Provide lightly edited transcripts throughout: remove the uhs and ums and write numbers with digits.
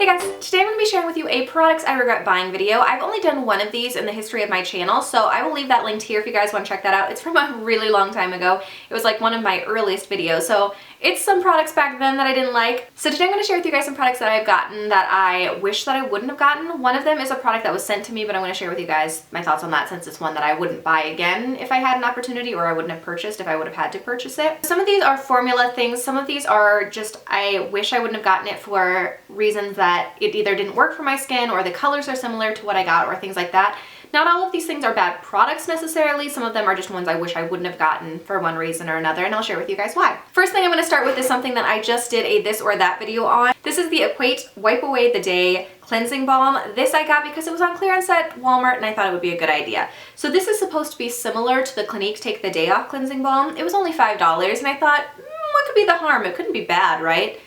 Hey guys, today I'm going to be sharing with you a products I regret buying video. I've only done one of these in the history of my channel, so I will leave that linked here if you guys want to check that out. It's from a really long time ago. It was like one of my earliest videos, so it's some products back then that I didn't like. So today I'm going to share with you guys some products that I've gotten that I wish that I wouldn't have gotten. One of them is a product that was sent to me, but I'm going to share with you guys my thoughts on that since it's one that I wouldn't buy again if I had an opportunity, or I wouldn't have purchased if I would have had to purchase it. Some of these are formula things. Some of these are just I wish I wouldn't have gotten it for reasons that it either didn't work for my skin or the colors are similar to what I got or things like that. Not all of these things are bad products necessarily. Some of them are just ones I wish I wouldn't have gotten for one reason or another, and I'll share with you guys why. First thing I'm going to start with is something that I just did a this or that video on. This is the Equate Wipe Away the Day Cleansing Balm. This I got because it was on clearance at Walmart and I thought it would be a good idea. So this is supposed to be similar to the Clinique Take the Day Off Cleansing Balm. It was only $5 and I thought, what could be the harm? It couldn't be bad, right?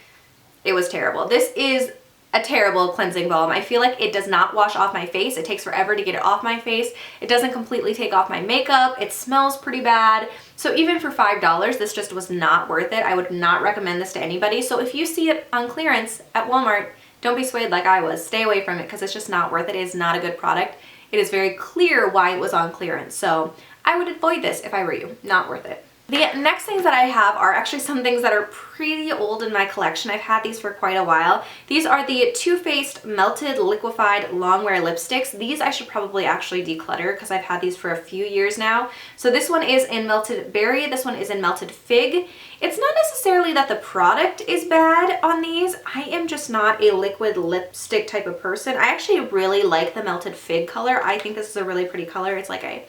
It was terrible. This is a terrible cleansing balm. I feel like it does not wash off my face. It takes forever to get it off my face. It doesn't completely take off my makeup. It smells pretty bad. So even for $5, this just was not worth it. I would not recommend this to anybody. So if you see it on clearance at Walmart, don't be swayed like I was. Stay away from it because it's just not worth it. It is not a good product. It is very clear why it was on clearance. So I would avoid this if I were you. Not worth it. The next things that I have are actually some things that are pretty old in my collection. I've had these for quite a while. These are the Too Faced Melted Liquified Longwear Lipsticks. These I should probably actually declutter because I've had these for a few years now. So this one is in Melted Berry. This one is in Melted Fig. It's not necessarily that the product is bad on these. I am just not a liquid lipstick type of person. I actually really like the Melted Fig color. I think this is a really pretty color. It's like a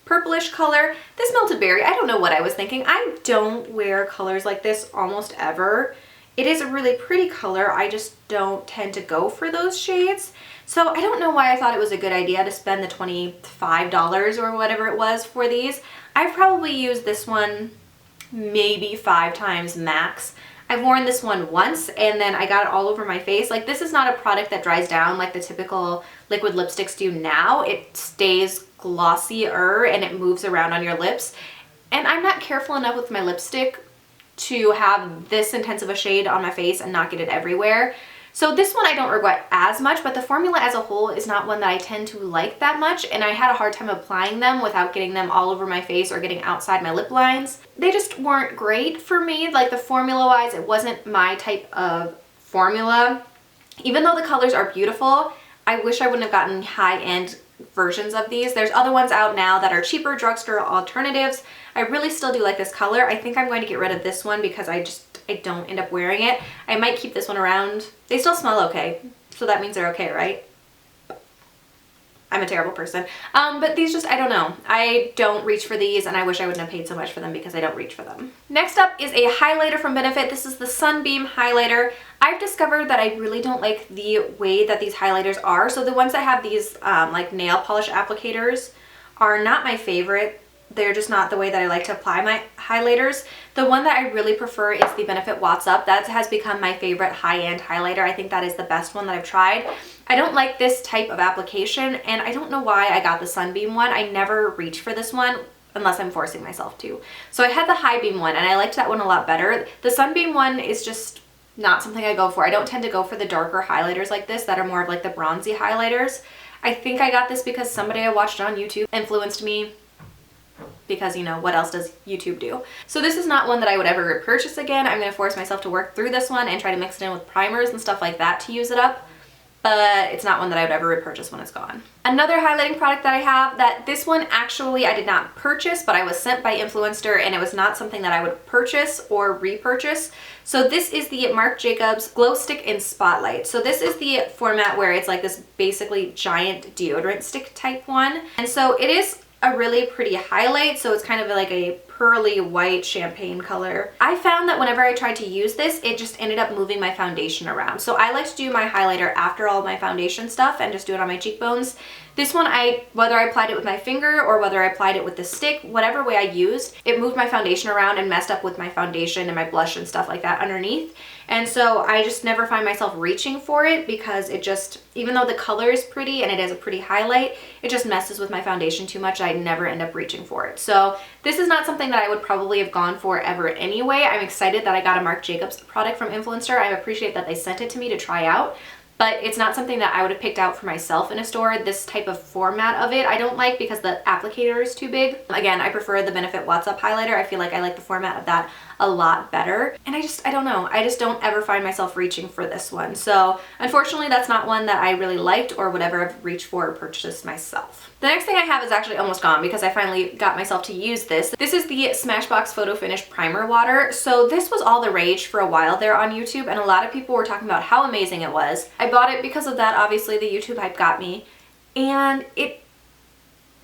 purplish color. This Melted Berry, I don't know what I was thinking. I don't wear colors like this almost ever. It is a really pretty color. I just don't tend to go for those shades. So I don't know why I thought it was a good idea to spend the $25 or whatever it was for these. I've probably used this one maybe 5 times max. I've worn this one once and then I got it all over my face. Like, this is not a product that dries down like the typical liquid lipsticks do now. It stays glossier and it moves around on your lips. And I'm not careful enough with my lipstick to have this intense of a shade on my face and not get it everywhere. So this one I don't regret as much, but the formula as a whole is not one that I tend to like that much, and I had a hard time applying them without getting them all over my face or getting outside my lip lines. They just weren't great for me. Like, the formula wise, it wasn't my type of formula. Even though the colors are beautiful, I wish I wouldn't have gotten high-end versions of these. There's other ones out now that are cheaper drugstore alternatives. I really still do like this color. I think I'm going to get rid of this one because I don't end up wearing it. I might keep this one around. They still smell okay, so that means they're okay, right? I'm a terrible person. But these just, I don't know. I don't reach for these, and I wish I wouldn't have paid so much for them because I don't reach for them. Next up is a highlighter from Benefit. This is the Sunbeam Highlighter. I've discovered that I really don't like the way that these highlighters are. So the ones that have these like nail polish applicators are not my favorite. They're just not the way that I like to apply my highlighters. The one that I really prefer is the Benefit Watts Up. That has become my favorite high-end highlighter. I think that is the best one that I've tried. I don't like this type of application, and I don't know why I got the Sunbeam one. I never reach for this one unless I'm forcing myself to. So I had the High Beam one, and I liked that one a lot better. The Sunbeam one is just not something I go for. I don't tend to go for the darker highlighters like this that are more of like the bronzy highlighters. I think I got this because somebody I watched on YouTube influenced me, because, you know, what else does YouTube do? So this is not one that I would ever repurchase again. I'm going to force myself to work through this one and try to mix it in with primers and stuff like that to use it up. But it's not one that I would ever repurchase when it's gone. Another highlighting product that I have, that this one actually I did not purchase, but I was sent by Influencer, and it was not something that I would purchase or repurchase. So this is the Marc Jacobs Glow Stick in Spotlight. So this is the format where it's like this basically giant deodorant stick type one. And so it is a really pretty highlight, so it's kind of like a pearly white champagne color. I found that whenever I tried to use this, it just ended up moving my foundation around. So I like to do my highlighter after all my foundation stuff and just do it on my cheekbones. This one, whether I applied it with my finger or whether I applied it with the stick, whatever way I used, it moved my foundation around and messed up with my foundation and my blush and stuff like that underneath. And so I just never find myself reaching for it because it just, even though the color is pretty and it has a pretty highlight, it just messes with my foundation too much. I never end up reaching for it. So this is not something that I would probably have gone for ever anyway. I'm excited that I got a Marc Jacobs product from Influencer. I appreciate that they sent it to me to try out. but it's not something that I would have picked out for myself in a store. This type of format of it I don't like because the applicator is too big. Again, I prefer the Benefit What's Up highlighter. I feel like I like the format of that a lot better. And I don't know. I just don't ever find myself reaching for this one. So unfortunately, that's not one that I really liked or would ever have reached for or purchased myself. The next thing I have is actually almost gone because I finally got myself to use this. This is the Smashbox Photo Finish Primer Water. So this was all the rage for a while there on YouTube, and a lot of people were talking about how amazing it was. I bought it because of that. Obviously, the YouTube hype got me, and it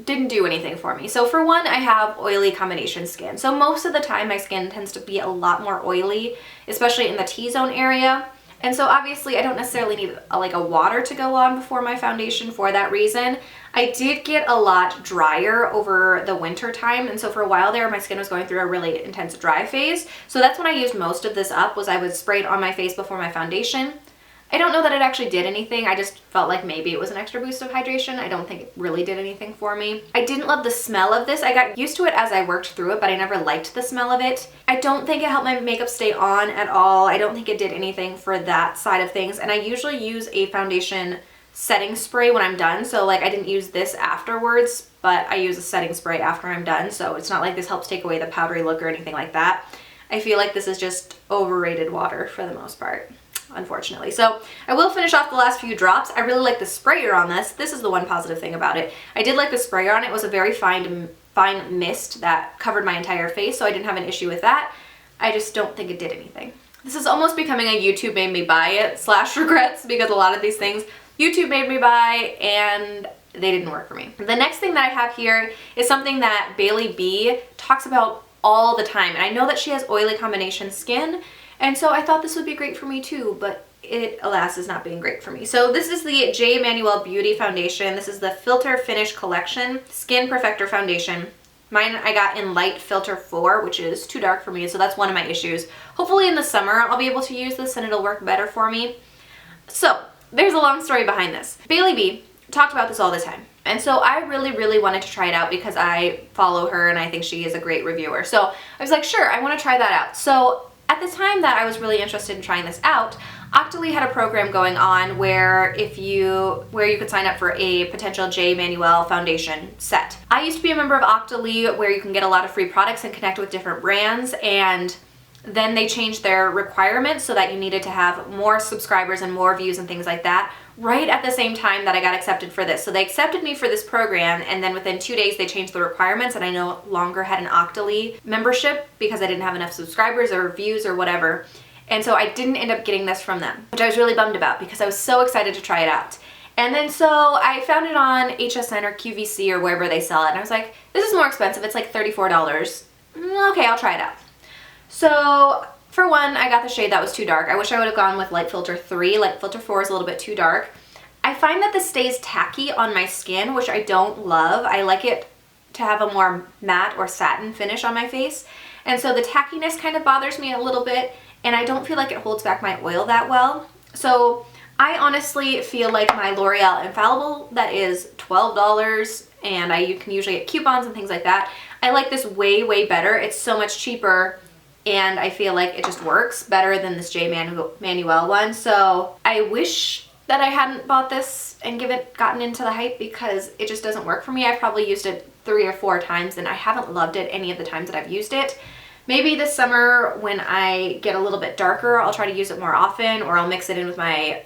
didn't do anything for me. So for one, I have oily combination skin. So most of the time my skin tends to be a lot more oily, especially in the T-zone area. And so obviously I don't necessarily need like a water to go on before my foundation for that reason. I did get a lot drier over the winter time, and so for a while there my skin was going through a really intense dry phase. So that's when I used most of this up, was I would spray it on my face before my foundation. I don't know that it actually did anything. I just felt like maybe it was an extra boost of hydration. I don't think it really did anything for me. I didn't love the smell of this. I got used to it as I worked through it, but I never liked the smell of it. I don't think it helped my makeup stay on at all. I don't think it did anything for that side of things. And I usually use a foundation setting spray when I'm done. So like I didn't use this afterwards, but I use a setting spray after I'm done. So it's not like this helps take away the powdery look or anything like that. I feel like this is just overrated water for the most part, unfortunately. So I will finish off the last few drops. I really like the sprayer on this. This is the one positive thing about it. I did like the sprayer on it. It was a very fine mist that covered my entire face, so I didn't have an issue with that. I just don't think it did anything. This is almost becoming a YouTube made me buy it / regrets, because a lot of these things YouTube made me buy and they didn't work for me. The next thing that I have here is something that Bailey B talks about all the time, and I know that she has oily combination skin, and so I thought this would be great for me too, but it, alas, is not being great for me. So this is the J. Manuel Beauty Foundation. This is the Filter Finish Collection Skin Perfector Foundation. Mine I got in Light Filter 4, which is too dark for me, so that's one of my issues. Hopefully in the summer I'll be able to use this and it'll work better for me. So there's a long story behind this. Bailey B talked about this all the time, and so I really wanted to try it out because I follow her and I think she is a great reviewer. So I was like, sure, I want to try that out. So at the time that I was really interested in trying this out, Octoly had a program going on where you could sign up for a potential J. Manuel foundation set. I used to be a member of Octoly, where you can get a lot of free products and connect with different brands, and then they changed their requirements so that you needed to have more subscribers and more views and things like that right at the same time that I got accepted for this. So they accepted me for this program, and then within 2 days they changed the requirements and I no longer had an Octoly membership because I didn't have enough subscribers or views or whatever. And so I didn't end up getting this from them, which I was really bummed about because I was so excited to try it out. And then so I found it on HSN or QVC or wherever they sell it, and I was like, this is more expensive. It's like $34. Okay, I'll try it out. So for one, I got the shade that was too dark. I wish I would have gone with Light Filter 3. Light Filter 4 is a little bit too dark. I find that this stays tacky on my skin, which I don't love. I like it to have a more matte or satin finish on my face. And so the tackiness kind of bothers me a little bit, and I don't feel like it holds back my oil that well. So I honestly feel like my L'Oreal Infallible that is $12, and you can usually get coupons and things like that. I like this way better. It's so much cheaper, and I feel like it just works better than this J. Manuel one. So I wish that I hadn't bought this and gotten into the hype, because it just doesn't work for me. I've probably used it 3 or 4 times and I haven't loved it any of the times that I've used it. Maybe this summer when I get a little bit darker, I'll try to use it more often, or I'll mix it in with my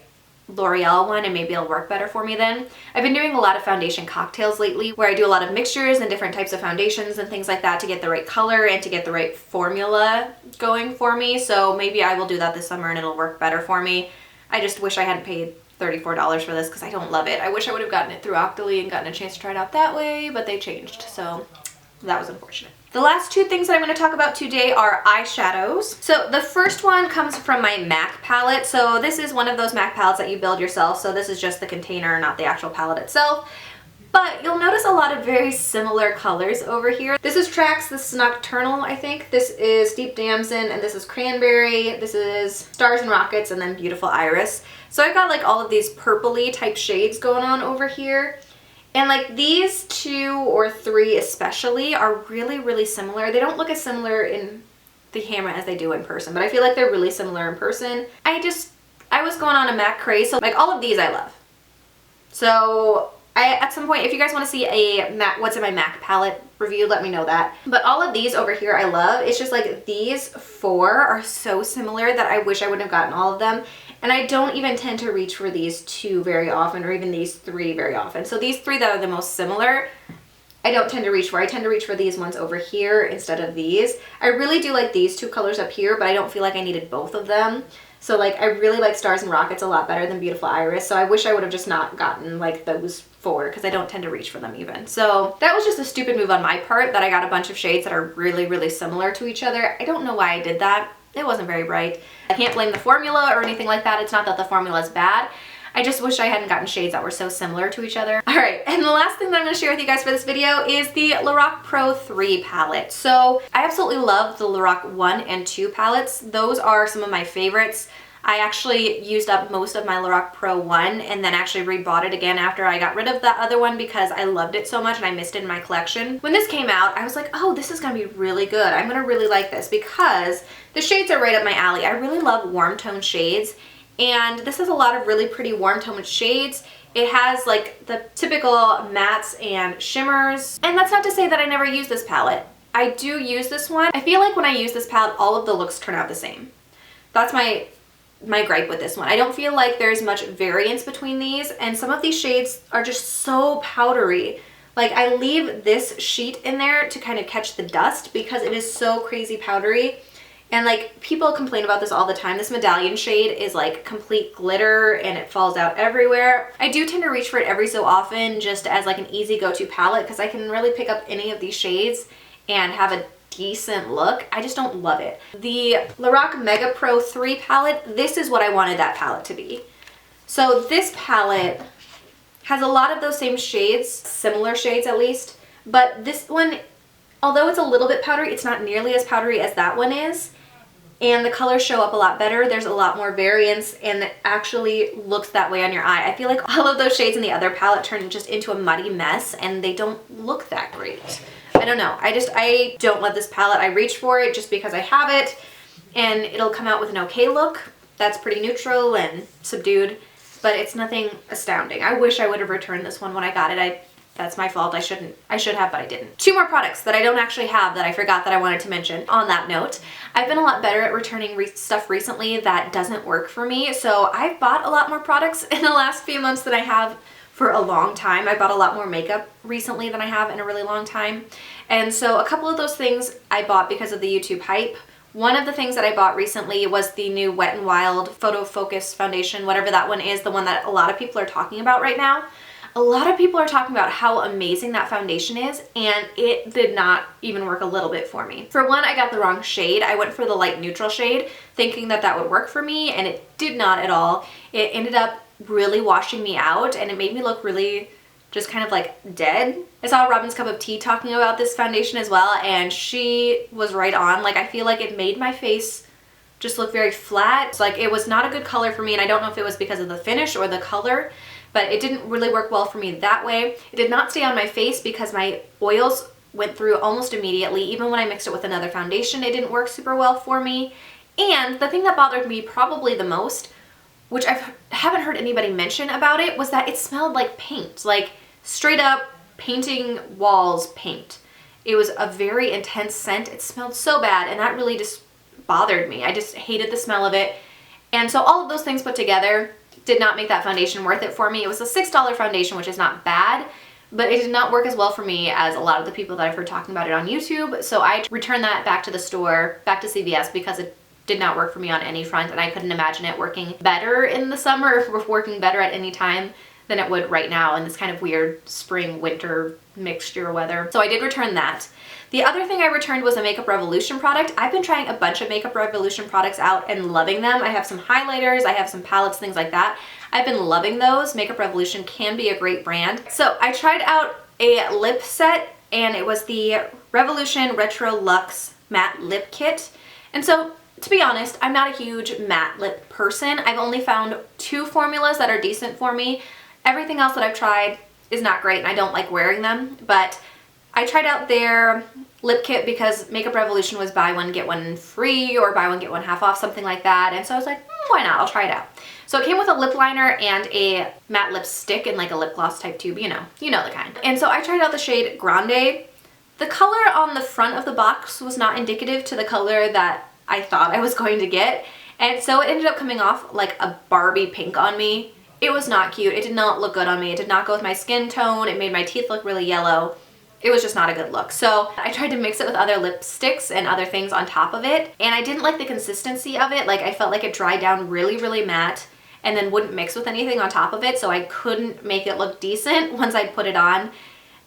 L'Oreal one and maybe it'll work better for me then. I've been doing a lot of foundation cocktails lately where I do a lot of mixtures and different types of foundations and things like that to get the right color and to get the right formula going for me. So maybe I will do that this summer and it'll work better for me. I just wish I hadn't paid $34 for this because I don't love it. I wish I would have gotten it through Octoly and gotten a chance to try it out that way, but they changed, so that was unfortunate. The last 2 things that I'm going to talk about today are eyeshadows. So the first one comes from my MAC palette. So this is one of those MAC palettes that you build yourself. So this is just the container, not the actual palette itself. But you'll notice a lot of very similar colors over here. This is Trax, this is Nocturnelle, I think. This is Deep Damson, and this is Cranberry. This is Stars and Rockets, and then Beautiful Iris. So I've got like all of these purpley type shades going on over here. And like these 2 or 3 especially are really similar. They don't look as similar in the camera as they do in person, but I feel like they're really similar in person. I I was going on a MAC craze, so like all of these I love. So at some point, if you guys want to see a MAC, what's in my MAC palette review, let me know that. But all of these over here I love. It's just like these 4 are so similar that I wish I wouldn't have gotten all of them. And I don't even tend to reach for these 2 very often, or even these 3 very often. So these 3 that are the most similar, I don't tend to reach for. I tend to reach for these ones over here instead of these. I really do like these 2 colors up here, but I don't feel like I needed both of them. So like I really like Stars and Rockets a lot better than Beautiful Iris. So I wish I would have just not gotten like those 4 because I don't tend to reach for them even. So that was just a stupid move on my part that I got a bunch of shades that are really, really similar to each other. I don't know why I did that. It wasn't very bright. I can't blame the formula or anything like that. It's not that the formula is bad. I just wish I hadn't gotten shades that were so similar to each other. All right, and the last thing that I'm gonna share with you guys for this video is the Lorac Pro 3 palette. So I absolutely love the Lorac 1 and 2 palettes. Those are some of my favorites. I actually used up most of my Lorac Pro 1 and then actually rebought it again after I got rid of that other one because I loved it so much and I missed it in my collection. When this came out, I was like, oh, this is gonna be really good. I'm gonna really like this because the shades are right up my alley. I really love warm tone shades, and this has a lot of really pretty warm tone shades. It has like the typical mattes and shimmers. And that's not to say that I never use this palette. I do use this one. I feel like when I use this palette, all of the looks turn out the same. That's my gripe with this one. I don't feel like there's much variance between these, and some of these shades are just so powdery. Like I leave this sheet in there to kind of catch the dust because it is so crazy powdery. And like people complain about this all the time. This Medallion shade is like complete glitter and it falls out everywhere. I do tend to reach for it every so often just as like an easy go-to palette because I can really pick up any of these shades and have a decent look. I just don't love it. The Lorac Mega Pro 3 palette, this is what I wanted that palette to be. So this palette has a lot of those same shades, similar shades at least, but this one, although it's a little bit powdery, it's not nearly as powdery as that one is. And the colors show up a lot better. There's a lot more variance and it actually looks that way on your eye. I feel like all of those shades in the other palette turn just into a muddy mess and they don't look that great. I don't know. I don't love this palette. I reach for it just because I have it and it'll come out with an okay look. That's pretty neutral and subdued, but it's nothing astounding. I wish I would have returned this one when I got it. That's my fault. I should have, but I didn't. 2 more products that I don't actually have that I forgot that I wanted to mention. On that note, I've been a lot better at returning stuff recently that doesn't work for me. So I've bought a lot more products in the last few months than I have for a long time. I bought a lot more makeup recently than I have in a really long time. And so a couple of those things I bought because of the YouTube hype. One of the things that I bought recently was the new Wet n Wild Photo Focus Foundation, whatever that one is, the one that a lot of people are talking about right now. A lot of people are talking about how amazing that foundation is, and it did not even work a little bit for me. For one, I got the wrong shade. I went for the light neutral shade thinking that that would work for me, and it did not at all. It ended up really washing me out, and it made me look really just kind of like dead. I saw Robin's Cup of Tea talking about this foundation as well, and she was right on. Like I feel like it made my face just look very flat. It's like it was not a good color for me, and I don't know if it was because of the finish or the color, but it didn't really work well for me that way. It did not stay on my face because my oils went through almost immediately. Even when I mixed it with another foundation, it didn't work super well for me. And the thing that bothered me probably the most, which I haven't heard anybody mention about it, was that it smelled like paint, like straight up painting walls paint. It was a very intense scent. It smelled so bad, and that really just bothered me. I just hated the smell of it. And so all of those things put together did not make that foundation worth it for me. It was a $6 foundation, which is not bad, but it did not work as well for me as a lot of the people that I've heard talking about it on YouTube. So I returned that back to the store, back to CVS, because it did not work for me on any front, and I couldn't imagine it working better in the summer or working better at any time than it would right now in this kind of weird spring winter mixture weather. So I did return that. The other thing I returned was a Makeup Revolution product. I've been trying a bunch of Makeup Revolution products out and loving them. I have some highlighters, I have some palettes, things like that. I've been loving those. Makeup Revolution can be a great brand. So I tried out a lip set, and it was the Revolution Retro Luxe Matte Lip Kit. And so, to be honest, I'm not a huge matte lip person. I've only found 2 formulas that are decent for me. Everything else that I've tried is not great, and I don't like wearing them, but I tried out their lip kit because Makeup Revolution was buy one get one free or buy one get one half off, something like that. And so I was like, why not? I'll try it out. So it came with a lip liner and a matte lipstick in like a lip gloss type tube, you know the kind. And so I tried out the shade Grandee. The color on the front of the box was not indicative to the color that I thought I was going to get. And so it ended up coming off like a Barbie pink on me. It was not cute. It did not look good on me. It did not go with my skin tone. It made my teeth look really yellow. It was just not a good look. So I tried to mix it with other lipsticks and other things on top of it. And I didn't like the consistency of it. Like I felt like it dried down really, really matte and then wouldn't mix with anything on top of it. So I couldn't make it look decent once I put it on.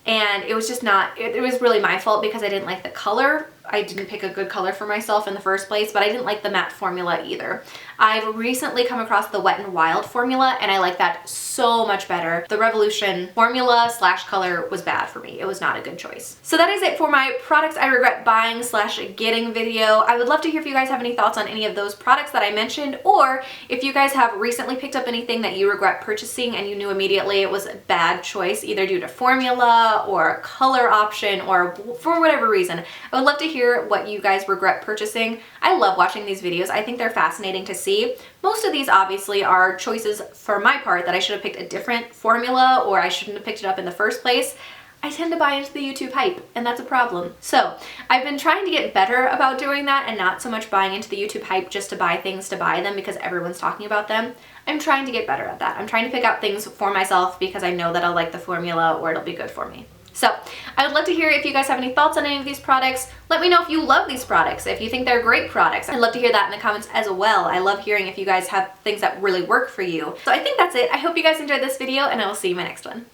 And it was just not, it was really my fault because I didn't like the color. I didn't pick a good color for myself in the first place, but I didn't like the matte formula either. I've recently come across the Wet n Wild formula and I like that so much better. The Revolution formula / color was bad for me. It was not a good choice. So that is it for my products I regret buying / getting video. I would love to hear if you guys have any thoughts on any of those products that I mentioned, or if you guys have recently picked up anything that you regret purchasing and you knew immediately it was a bad choice, either due to formula or color option or for whatever reason. I would love to hear what you guys regret purchasing. I love watching these videos. I think they're fascinating to see. Most of these obviously are choices for my part that I should have picked a different formula or I shouldn't have picked it up in the first place. I tend to buy into the YouTube hype, and that's a problem. So I've been trying to get better about doing that and not so much buying into the YouTube hype just to buy things to buy them because everyone's talking about them. I'm trying to get better at that. I'm trying to pick out things for myself because I know that I'll like the formula or it'll be good for me. So I would love to hear if you guys have any thoughts on any of these products. Let me know if you love these products, if you think they're great products. I'd love to hear that in the comments as well. I love hearing if you guys have things that really work for you. So I think that's it. I hope you guys enjoyed this video and I will see you in my next one.